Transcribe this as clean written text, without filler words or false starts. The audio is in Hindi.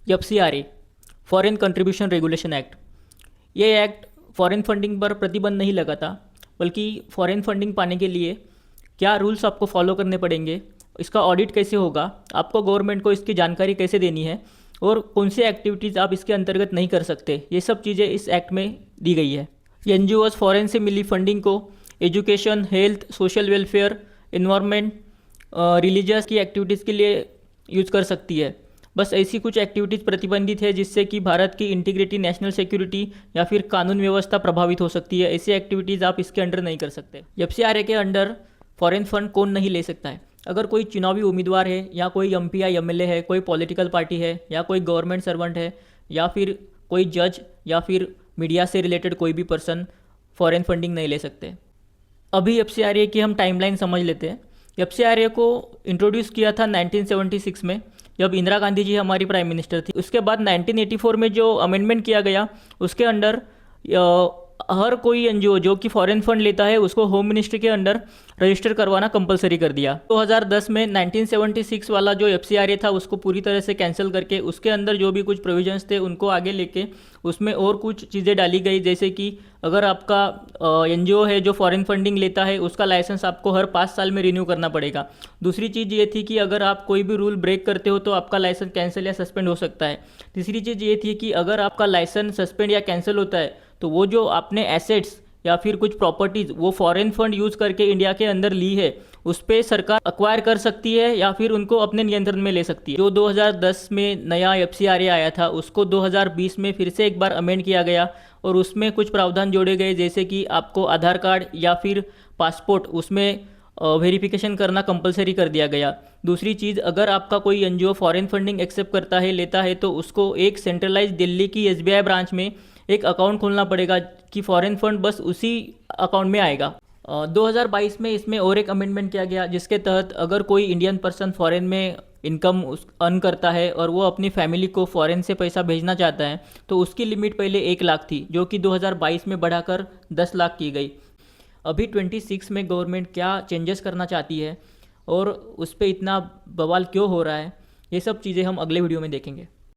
FCRA foreign contribution regulation act. ये एक्ट फॉरेन फंडिंग पर प्रतिबंध नहीं लगाता, बल्कि फॉरेन फंडिंग पाने के लिए क्या रूल्स आपको फॉलो करने पड़ेंगे, इसका ऑडिट कैसे होगा, आपको गवर्नमेंट को इसकी जानकारी कैसे देनी है और कौन सी एक्टिविटीज़ आप इसके अंतर्गत नहीं कर सकते, ये सब चीज़ें इस एक्ट में दी गई है। ये NGOs फॉरेन से मिली फंडिंग को education, health, social welfare, environment, religious की एक्टिविटीज़ के लिए यूज़ कर सकती है। बस ऐसी कुछ एक्टिविटीज़ प्रतिबंधित है जिससे कि भारत की इंटीग्रिटी, नेशनल सिक्योरिटी या फिर कानून व्यवस्था प्रभावित हो सकती है। ऐसी एक्टिविटीज़ आप इसके अंडर नहीं कर सकते। FCRA के अंडर फॉरेन फंड कौन नहीं ले सकता है? अगर कोई चुनावी उम्मीदवार है या कोई MP या MLA है, कोई पॉलिटिकल पार्टी है या कोई गवर्नमेंट सर्वेंट है या फिर कोई जज या फिर मीडिया से रिलेटेड कोई भी पर्सन फॉरेन फंडिंग नहीं ले सकते। अभी FCRA की हम टाइमलाइन समझ लेते हैं। FCRA को इंट्रोड्यूस किया था 1976 में, जब इंदिरा गांधी जी हमारी प्राइम मिनिस्टर थी। उसके बाद 1984 में जो अमेंडमेंट किया गया, उसके अंडर हर कोई NGO जो कि फॉरेन फंड लेता है उसको होम मिनिस्ट्री के अंडर रजिस्टर करवाना कंपलसरी कर दिया। 2010 में 1976 वाला जो FCRA था उसको पूरी तरह से कैंसिल करके उसके अंदर जो भी कुछ प्रोविजंस थे उनको आगे लेके उसमें और कुछ चीज़ें डाली गई, जैसे कि अगर आपका NGO है जो फॉरेन फंडिंग लेता है उसका लाइसेंस आपको हर 5 साल में रिन्यू करना पड़ेगा। दूसरी चीज़ ये थी कि अगर आप कोई भी रूल ब्रेक करते हो तो आपका लाइसेंस कैंसिल या सस्पेंड हो सकता है। तीसरी चीज़ ये थी कि अगर आपका लाइसेंस सस्पेंड या कैंसिल होता है तो वो जो आपने एसेट्स या फिर कुछ प्रॉपर्टीज़ वो फॉरेन फंड यूज़ करके इंडिया के अंदर ली है उस पर सरकार अक्वायर कर सकती है या फिर उनको अपने नियंत्रण में ले सकती है। जो 2010 में नया FCRA आया था उसको 2020 में फिर से एक बार अमेंड किया गया और उसमें कुछ प्रावधान जोड़े गए, जैसे कि आपको आधार कार्ड या फिर पासपोर्ट उसमें वेरिफिकेशन करना कंपलसरी कर दिया गया। दूसरी चीज़, अगर आपका कोई NGO फॉरेन फंडिंग एक्सेप्ट करता है, लेता है, तो उसको एक सेंट्रलाइज दिल्ली की SBI ब्रांच में एक अकाउंट खोलना पड़ेगा कि फॉरेन फंड बस उसी अकाउंट में आएगा। 2022 में इसमें और एक अमेंडमेंट किया गया जिसके तहत अगर कोई इंडियन पर्सन फॉरेन में इनकम अर्न करता है और वो अपनी फैमिली को फॉरेन से पैसा भेजना चाहता है तो उसकी लिमिट पहले 1 लाख थी, जो कि 2022 में बढ़ाकर 10 लाख की गई। अभी 26 में गवर्नमेंट क्या चेंजेस करना चाहती है और उस पर इतना बवाल क्यों हो रहा है, ये सब चीज़ें हम अगले वीडियो में देखेंगे।